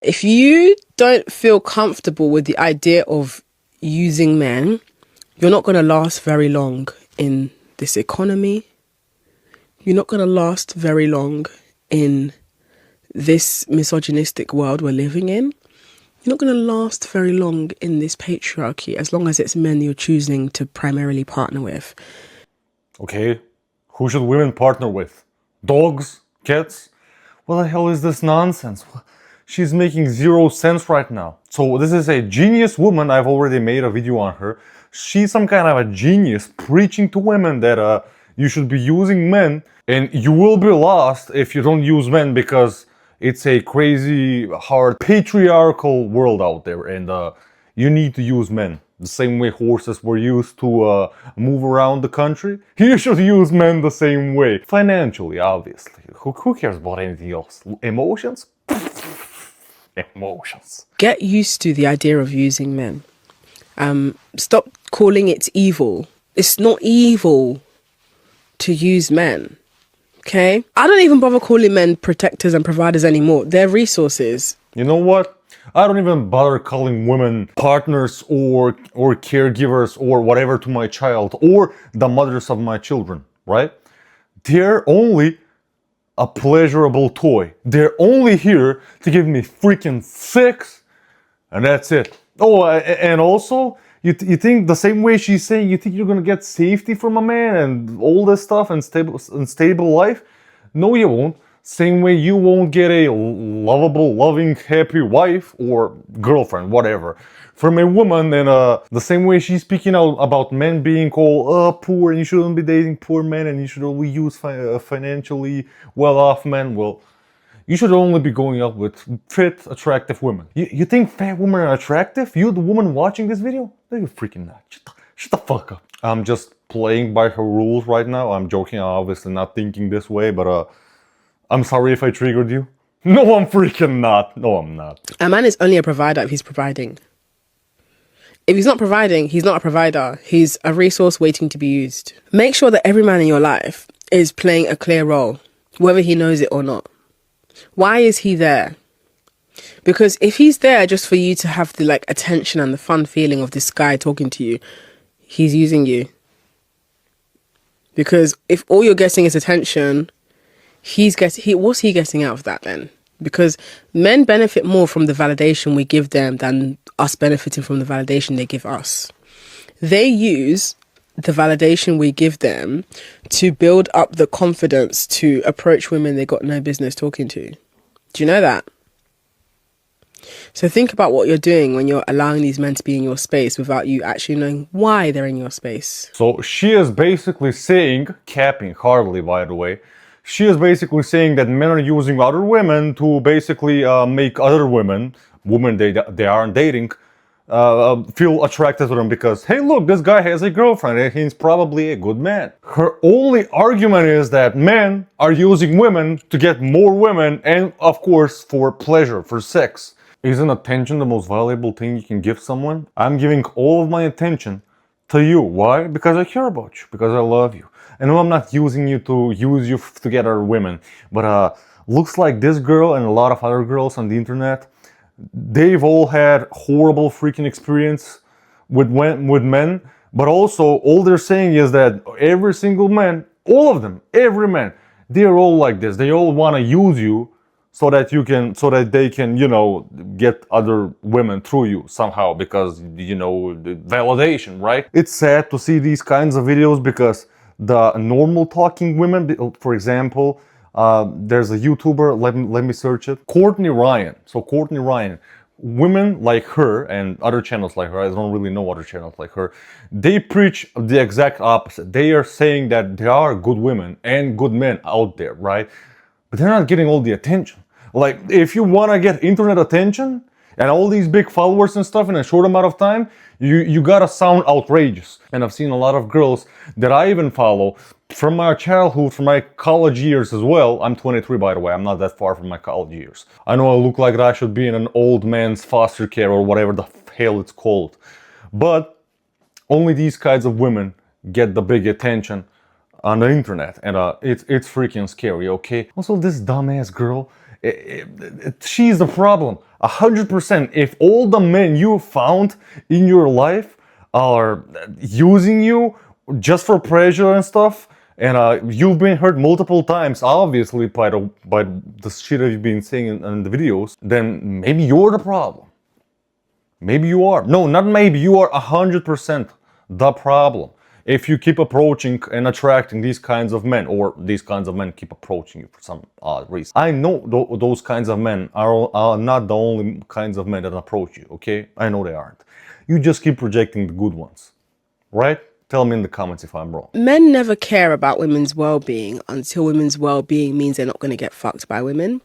If you don't feel comfortable with the idea of using men, you're not going to last very long in this economy. You're not going to last very long in this misogynistic world we're living in. You're not going to last very long in this patriarchy as long as it's men you're choosing to primarily partner with. Okay, who should women partner with? Dogs? Cats? What the hell is this nonsense? She's making zero sense right now. So this is a genius woman. I've already made a video on her. She's some kind of a genius preaching to women that you should be using men, and you will be lost if you don't use men, because it's a crazy, hard, patriarchal world out there, and you need to use men. The same way horses were used to move around the country, you should use men the same way. Financially, obviously. Who cares about anything else? Emotions? Emotions. Get used to the idea of using men. Stop calling it evil. It's not evil to use men. Okay? I don't even bother calling men protectors and providers anymore. They're resources. You know what? I don't even bother calling women partners or caregivers or whatever to my child, or the mothers of my children, right? They're only a pleasurable toy. They're only here to give me freaking sex, and that's it. Oh, and also, you think the same way she's saying, you think you're gonna get safety from a man and all this stuff and stable life? No, you won't. Same way you won't get a lovable, loving, happy wife or girlfriend, whatever, from a woman. And the same way she's speaking out about men being called poor, and you shouldn't be dating poor men, and you should only use financially well-off men. Well, you should only be going out with fit, attractive women. You think fat women are attractive? You, the woman watching this video? No, you're freaking not. Shut the fuck up. I'm just playing by her rules right now. I'm joking. I'm obviously not thinking this way, but I'm sorry if I triggered you. No, I'm freaking not. No, I'm not. A man is only a provider if he's providing. If he's not providing, he's not a provider. He's a resource waiting to be used. Make sure that every man in your life is playing a clear role, whether he knows it or not. Why is he there? Because if he's there just for you to have the attention and the fun feeling of this guy talking to you, he's using you. Because if all you're getting is attention, what's he getting out of that then? Because men benefit more from the validation we give them than us benefiting from the validation they give us. They use the validation we give them to build up the confidence to approach women they got no business talking to. Do you know that? So think about what you're doing when you're allowing these men to be in your space without you actually knowing why they're in your space. So she is basically saying, capping hardly by the way, she is basically saying that men are using other women to basically make other women they aren't dating, feel attracted to them because, hey, look, this guy has a girlfriend and he's probably a good man. Her only argument is that men are using women to get more women and, of course, for pleasure, for sex. Isn't attention the most valuable thing you can give someone? I'm giving all of my attention to you. Why? Because I care about you, because I love you. I know I'm not using you to use you to get other women, but looks like this girl and a lot of other girls on the internet, they've all had horrible freaking experience with men, but also all they're saying is that every single man, all of them, every man, they're all like this. They all want to use you so that they can, get other women through you somehow because, the validation, right? It's sad to see these kinds of videos because the normal talking women, for example, there's a YouTuber, let me search it, Courtney Ryan. So Courtney Ryan, women like her and other channels like her, I don't really know other channels like her, they preach the exact opposite. They are saying that there are good women and good men out there, right? But they're not getting all the attention. Like, if you want to get internet attention and all these big followers and stuff in a short amount of time, you gotta sound outrageous. And I've seen a lot of girls that I even follow from my childhood, from my college years as well. I'm 23, by the way. I'm not that far from my college years. I know I look like I should be in an old man's foster care or whatever the hell it's called. But only these kinds of women get the big attention on the internet, and it's freaking scary, okay? Also, this dumbass girl She's the problem. 100%. If all the men you found in your life are using you just for pleasure and stuff, and you've been hurt multiple times, obviously, by the shit that you've been saying in the videos, then maybe you're the problem. Maybe you are. No, not maybe. You are 100% the problem. If you keep approaching and attracting these kinds of men, or these kinds of men keep approaching you for some odd reason. I know those kinds of men are not the only kinds of men that approach you, okay? I know they aren't. You just keep rejecting the good ones, right? Tell me in the comments if I'm wrong. Men never care about women's well-being until women's well-being means they're not going to get fucked by women.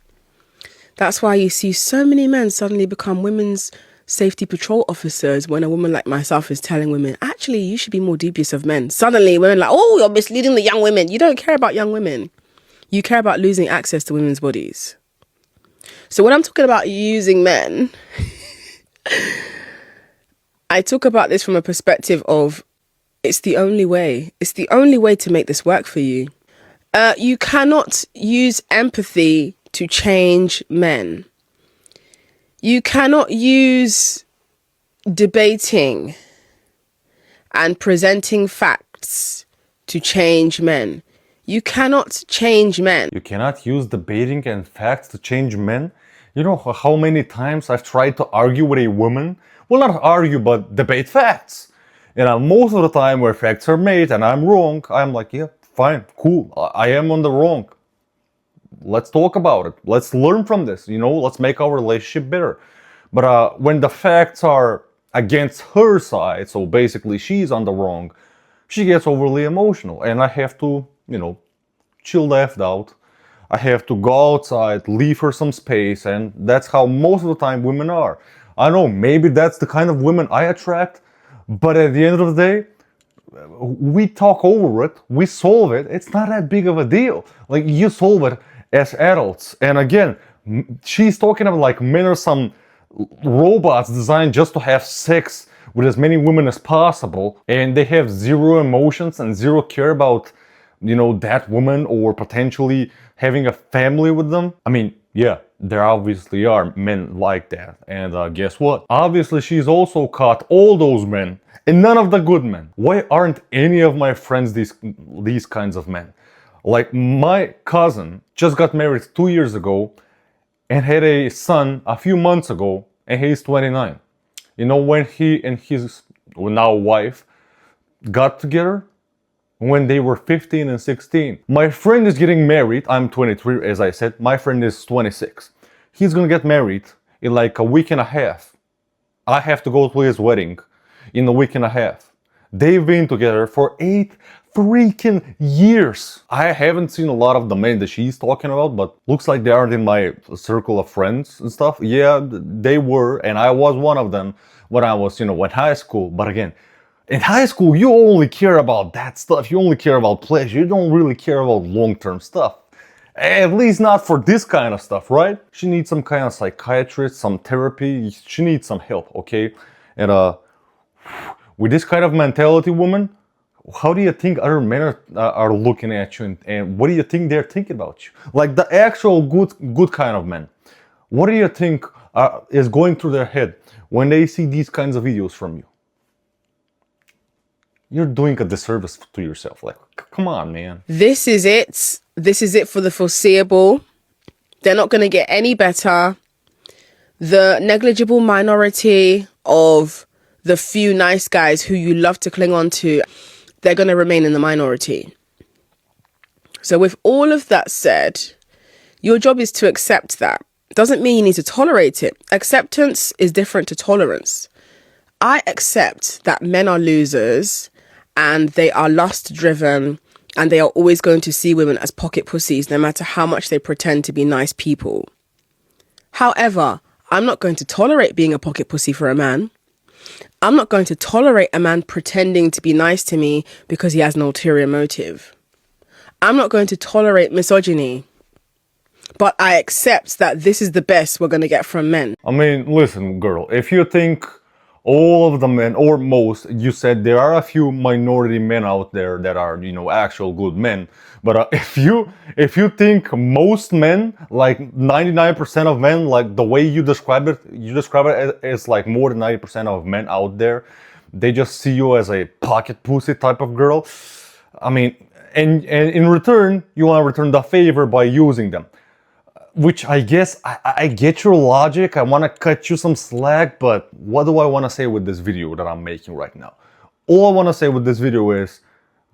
That's why you see so many men suddenly become women's safety patrol officers when a woman like myself is telling women, actually, you should be more dubious of men. Suddenly, women are like, oh, you're misleading the young women. You don't care about young women. You care about losing access to women's bodies. So when I'm talking about using men, I talk about this from a perspective of it's the only way. It's the only way to make this work for you. You cannot use empathy to change men. You cannot use debating and presenting facts to change men. You cannot change men. You cannot use debating and facts to change men? You know how many times I've tried to argue with a woman? Well, not argue, but debate facts. And most of the time where facts are made and I'm wrong, I'm like, yeah, fine, cool, I am on the wrong. Let's talk about it. Let's learn from this, let's make our relationship better. But when the facts are against her side, so basically she's on the wrong, she gets overly emotional. And I have to, chill the F out. I have to go outside, leave her some space, and that's how most of the time women are. I know, maybe that's the kind of women I attract, but at the end of the day, we talk over it, we solve it, it's not that big of a deal. Like, you solve it as adults. And again, she's talking about like men are some robots designed just to have sex with as many women as possible, and they have zero emotions and zero care about, that woman or potentially having a family with them. I mean, yeah, there obviously are men like that. And guess what? Obviously, she's also caught all those men and none of the good men. Why aren't any of my friends these kinds of men? Like, my cousin just got married 2 years ago and had a son a few months ago, and he's 29. When he and his now wife got together? When they were 15 and 16. My friend is getting married. I'm 23, as I said. My friend is 26. He's gonna get married in like a week and a half. I have to go to his wedding in a week and a half. They've been together for 8 freaking years. I haven't seen a lot of the men that she's talking about, but looks like they aren't in my circle of friends and stuff. Yeah, they were, and I was one of them when I was, in high school. But again, in high school, you only care about that stuff. You only care about pleasure. You don't really care about long-term stuff. At least not for this kind of stuff, right? She needs some kind of psychiatrist, some therapy. She needs some help, okay? And with this kind of mentality, woman, how do you think other men are looking at you, and what do you think they're thinking about you? Like the actual good kind of men. What do you think is going through their head when they see these kinds of videos from you? You're doing a disservice to yourself. Like, come on, man. This is it. This is it for the foreseeable. They're not going to get any better. The negligible minority of the few nice guys who you love to cling on to, they're going to remain in the minority. So with all of that said, your job is to accept that. Doesn't mean you need to tolerate it. Acceptance is different to tolerance. I accept that men are losers and they are lust driven and they are always going to see women as pocket pussies no matter how much they pretend to be nice people. However, I'm not going to tolerate being a pocket pussy for a man. I'm not going to tolerate a man pretending to be nice to me because he has an ulterior motive. I'm not going to tolerate misogyny. But I accept that this is the best we're going to get from men. I mean, listen, girl, if you think all of the men, or most, you said there are a few minority men out there that are, you know, actual good men. But if you think most men, like 99% of men, like the way you describe it, as like more than 90% of men out there, they just see you as a pocket pussy type of girl. I mean, and in return, you want to return the favor by using them. Which I guess I get your logic. I want to cut you some slack, but what do I want to say with this video that I'm making right now? All I want to say with this video is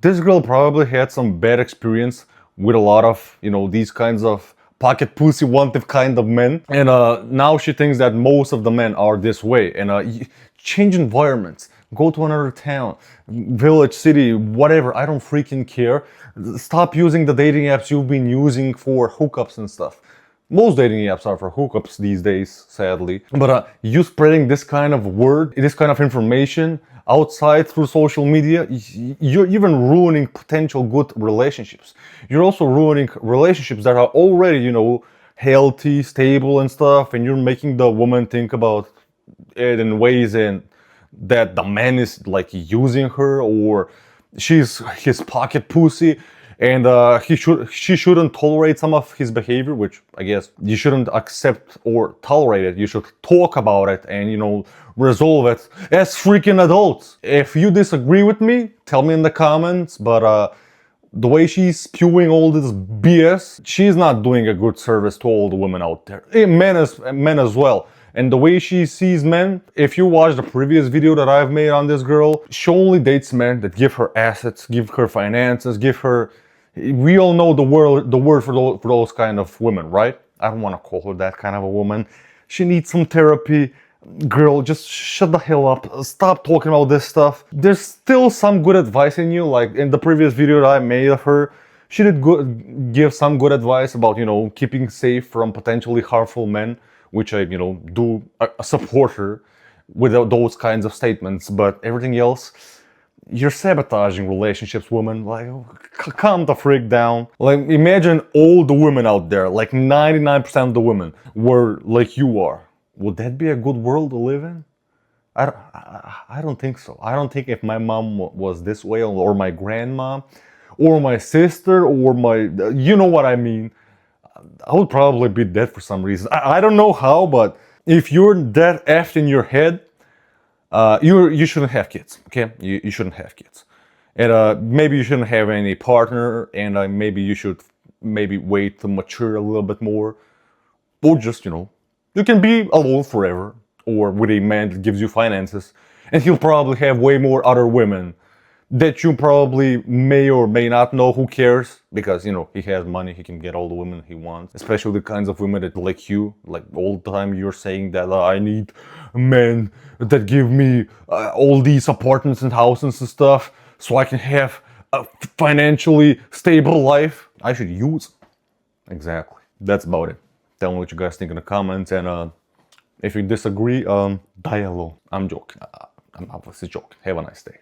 this girl probably had some bad experience with a lot of, you know, these kinds of pocket pussy wanted kind of men, and now she thinks that most of the men are this way. And change environments, go to another town, village, city, whatever. I don't freaking care. Stop using the dating apps you've been using for hookups and stuff. Most dating apps are for hookups these days, sadly. But you spreading this kind of word, this kind of information outside through social media, you're even ruining potential good relationships. You're also ruining relationships that are already, you know, healthy, stable and stuff, and you're making the woman think about it in ways and that the man is like using her, or she's his pocket pussy, and she shouldn't tolerate some of his behavior, which I guess you shouldn't accept or tolerate it. You should talk about it and, you know, resolve it as freaking adults. If you disagree with me, tell me in the comments, but the way she's spewing all this BS, she's not doing a good service to all the women out there, men as well. And the way she sees men, if you watch the previous video that I've made on this girl, she only dates men that give her assets, give her finances, give her... We all know the word for those kind of women, right? I don't want to call her that kind of a woman. She needs some therapy. Girl, just shut the hell up. Stop talking about this stuff. There's still some good advice in you. Like in the previous video that I made of her, she did give some good advice about, you know, keeping safe from potentially harmful men, which I, you know, do support her with those kinds of statements. But everything else, you're sabotaging relationships, woman. Like, calm the freak down. Like, imagine all the women out there, like 99% of the women were like you are. Would that be a good world to live in? I don't think so. I don't think if my mom was this way, or my grandma, or my sister, or my... You know what I mean. I would probably be dead for some reason. I don't know how, but if you're that effed in your head, you shouldn't have kids, okay? You shouldn't have kids. And maybe you shouldn't have any partner, and maybe you should wait to mature a little bit more. Or just, you know, you can be alone forever, or with a man that gives you finances, and he'll probably have way more other women that you probably may or may not know. Who cares? Because, you know, he has money, he can get all the women he wants. Especially the kinds of women that like you, like all the time you're saying that I need men that give me all these apartments and houses and stuff so I can have a financially stable life. I should use them. Exactly. That's about it. Tell me what you guys think in the comments, and if you disagree, die alone. I'm joking. I'm obviously joking. Have a nice day.